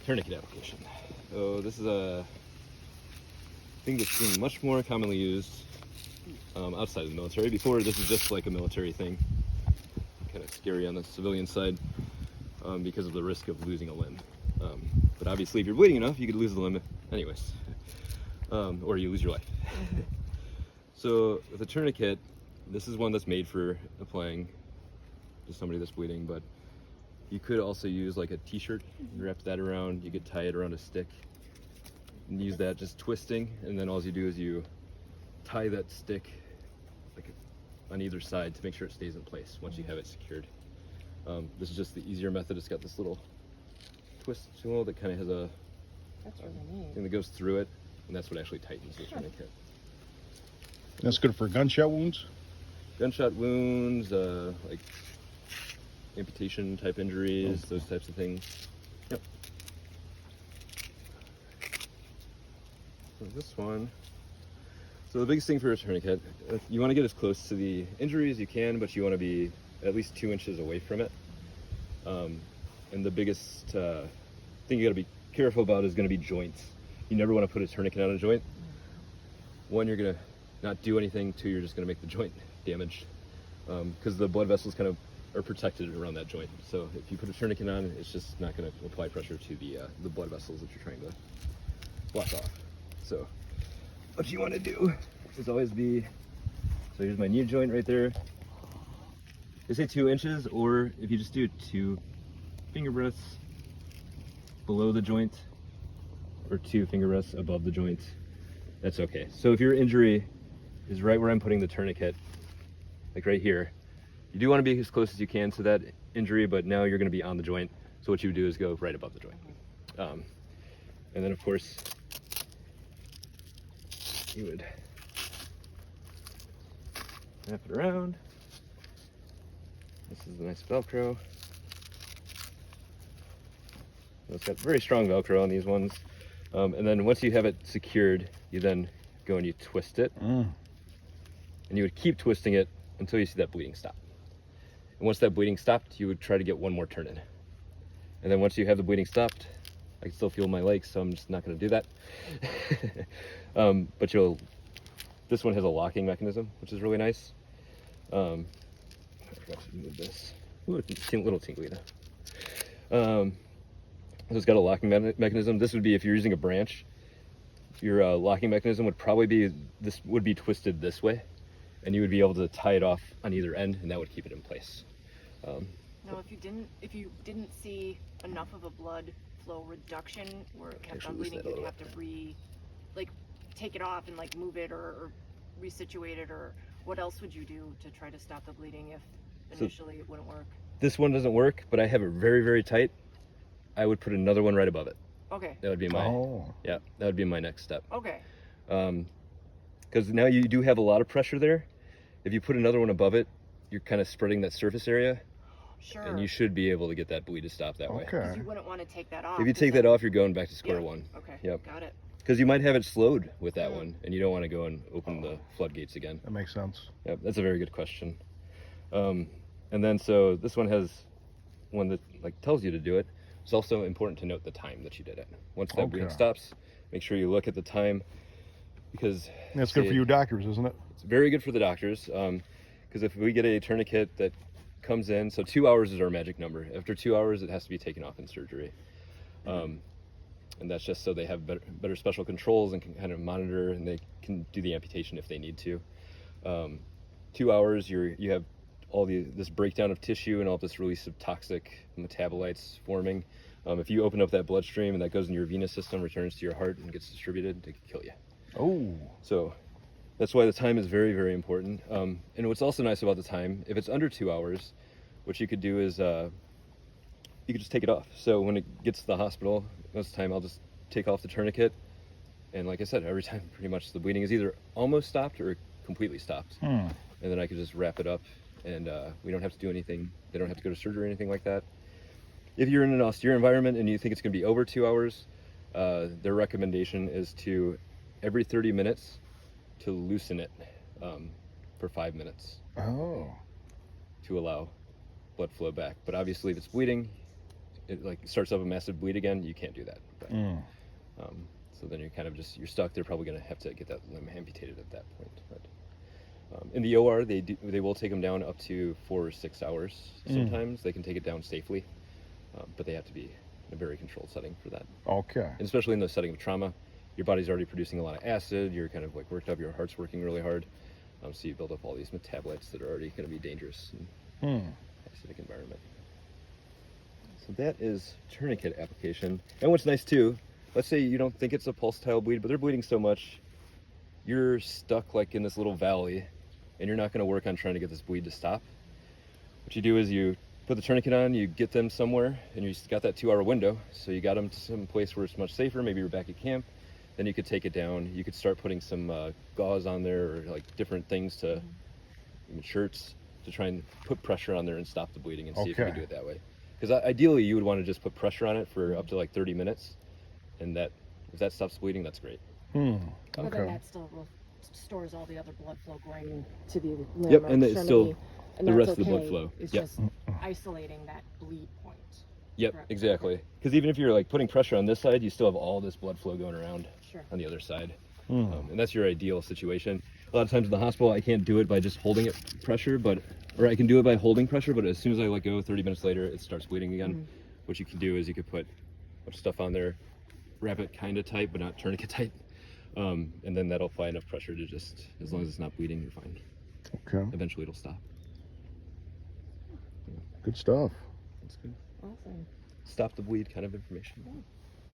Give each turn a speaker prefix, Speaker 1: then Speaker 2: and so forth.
Speaker 1: Tourniquet application. So this is a thing that's being much more commonly used outside of the military. Before, this is just like a military thing. Kind of scary on the civilian side because of the risk of losing a limb. But obviously, if you're bleeding enough, you could lose the limb anyways, or you lose your life. So with a tourniquet, this is one that's made for applying to somebody that's bleeding, but you could also use like a t-shirt, wrap that around, you could tie it around a stick and use that just twisting, and then all you do is you tie that stick like on either side to make sure it stays in place once you have it secured. This is just the easier method. It's got this little twist tool that kind of has a thing that goes through it, and that's what actually tightens the tourniquet.
Speaker 2: That's good for gunshot wounds?
Speaker 1: Gunshot wounds, like amputation type injuries, those types of things. Yep. So this one, so the biggest thing for a tourniquet, you want to get as close to the injury as you can, but you want to be at least 2 inches away from it. And the biggest thing you got to be careful about is going to be joints. You never want to put a tourniquet on a joint. One, you're going to not do anything. Two, you're just going to make the joint damaged because the blood vessels kind of are protected around that joint. So if you put a tourniquet on, it's just not going to apply pressure to the blood vessels that you're trying to block off. So what you want to do is always be, so here's my knee joint right there. They say 2 inches, or if you just do 2 finger breaths below the joint or 2 finger breaths above the joint, that's okay. So if your injury is right where I'm putting the tourniquet, like right here, you do want to be as close as you can to that injury, but now you're going to be on the joint. So what you would do is go right above the joint. And then of course, you would wrap it around. This is the nice Velcro. It's got very strong Velcro on these ones. And then once you have it secured, you then go and you twist it. And you would keep twisting it until you see that bleeding stop. And once that bleeding stopped, you would try to get one more turn in. And then once you have the bleeding stopped, I can still feel my legs, so I'm just not going to do that. But this one has a locking mechanism, which is really nice. I forgot to move this. Ooh, it's a little tingly though. So it's got a locking mechanism. This would be if you're using a branch. Your locking mechanism would probably be, this would be twisted this way, and you would be able to tie it off on either end, and that would keep it in place.
Speaker 3: Now, if you didn't see enough of a blood flow reduction where it kept on bleeding, you'd have to take it off and like move it or resituate it, or what else would you do to try to stop the bleeding if initially it wouldn't work? This
Speaker 1: one doesn't work, but I have it very, very tight. I would put another one right above it.
Speaker 3: Okay.
Speaker 1: That would be my, yeah, that would be my next step.
Speaker 3: Okay.
Speaker 1: Because now you do have a lot of pressure there. If you put another one above it, you're kind of spreading that surface area.
Speaker 3: Sure.
Speaker 1: And you should be able to get that bleed to stop that way.
Speaker 3: Because you wouldn't want to take that off.
Speaker 1: If you take that off, you're going back to square one.
Speaker 3: Okay.
Speaker 1: Yep.
Speaker 3: Got it.
Speaker 1: Because you might have it slowed with that one, and you don't want to go and open the floodgates again.
Speaker 2: That makes sense.
Speaker 1: Yep, that's a very good question. And then so this one has one that like tells you to do it. It's also important to note the time that you did it. Once that bleeding stops, make sure you look at the time, because
Speaker 2: that's good for you doctors, isn't it?
Speaker 1: It's very good for the doctors, because if we get a tourniquet that comes in, so 2 hours is our magic number. After 2 hours, it has to be taken off in surgery. And that's just so they have better special controls and can kind of monitor, and they can do the amputation if they need to. 2 hours, you have all this breakdown of tissue and all this release of toxic metabolites forming. If you open up that bloodstream and that goes in your venous system, returns to your heart and gets distributed, it can kill you.
Speaker 2: Oh.
Speaker 1: So that's why the time is very, very important. And what's also nice about the time, if it's under 2 hours, what you could do is you could just take it off. So when it gets to the hospital, most of the time I'll just take off the tourniquet. And like I said, every time pretty much the bleeding is either almost stopped or completely stopped. And then I could just wrap it up, and we don't have to do anything. They don't have to go to surgery or anything like that. If you're in an austere environment and you think it's going to be over 2 hours, their recommendation is to, every 30 minutes, to loosen it for 5 minutes. To allow blood flow back. But obviously if it's bleeding, it like starts up a massive bleed again, you can't do that. But,
Speaker 2: Mm.
Speaker 1: so then you're kind of just, you're stuck. They're probably going to have to get that limb amputated at that point. But in the OR, they will take them down up to 4 or 6 hours. Sometimes they can take it down safely, but they have to be in a very controlled setting for that.
Speaker 2: Okay.
Speaker 1: And especially in the setting of trauma, your body's already producing a lot of acid. You're kind of like worked up. Your heart's working really hard. So you build up all these metabolites that are already going to be dangerous in acidic environment. So that is tourniquet application. And what's nice too, let's say you don't think it's a pulsatile bleed, but they're bleeding so much, you're stuck like in this little valley, and you're not going to work on trying to get this bleed to stop. What you do is you put the tourniquet on, you get them somewhere, and you got that 2-hour window. So you got them to some place where it's much safer. Maybe you're back at camp. Then you could take it down. You could start putting some gauze on there, or like different things to, even shirts, to try and put pressure on there and stop the bleeding, and see if you can do it that way. Because ideally you would want to just put pressure on it for up to like 30 minutes, and that if that stops bleeding, that's great.
Speaker 3: But then that still stores all the other blood flow going to the limb
Speaker 1: Yep,
Speaker 3: or
Speaker 1: and it's still
Speaker 3: extremity, and
Speaker 1: the
Speaker 3: that's
Speaker 1: rest of the blood
Speaker 3: okay.
Speaker 1: flow.
Speaker 3: It's
Speaker 1: Yep.
Speaker 3: just isolating that bleed point.
Speaker 1: Yep,
Speaker 3: Correct.
Speaker 1: exactly. Because even if you're like putting pressure on this side, you still have all this blood flow going around
Speaker 3: Sure.
Speaker 1: on the other side. And that's your ideal situation. A lot of times in the hospital, I can't do it by just holding it pressure, or I can do it by holding pressure, but as soon as I let go, 30 minutes later, it starts bleeding again. What you can do is you could put a bunch of stuff on there, wrap it kind of tight, but not tourniquet tight. And then that'll apply enough pressure to just, as long as it's not bleeding, you're fine.
Speaker 2: Okay.
Speaker 1: Eventually it'll stop.
Speaker 2: Good stuff.
Speaker 1: That's good.
Speaker 3: Awesome.
Speaker 1: Stop the bleed kind of information.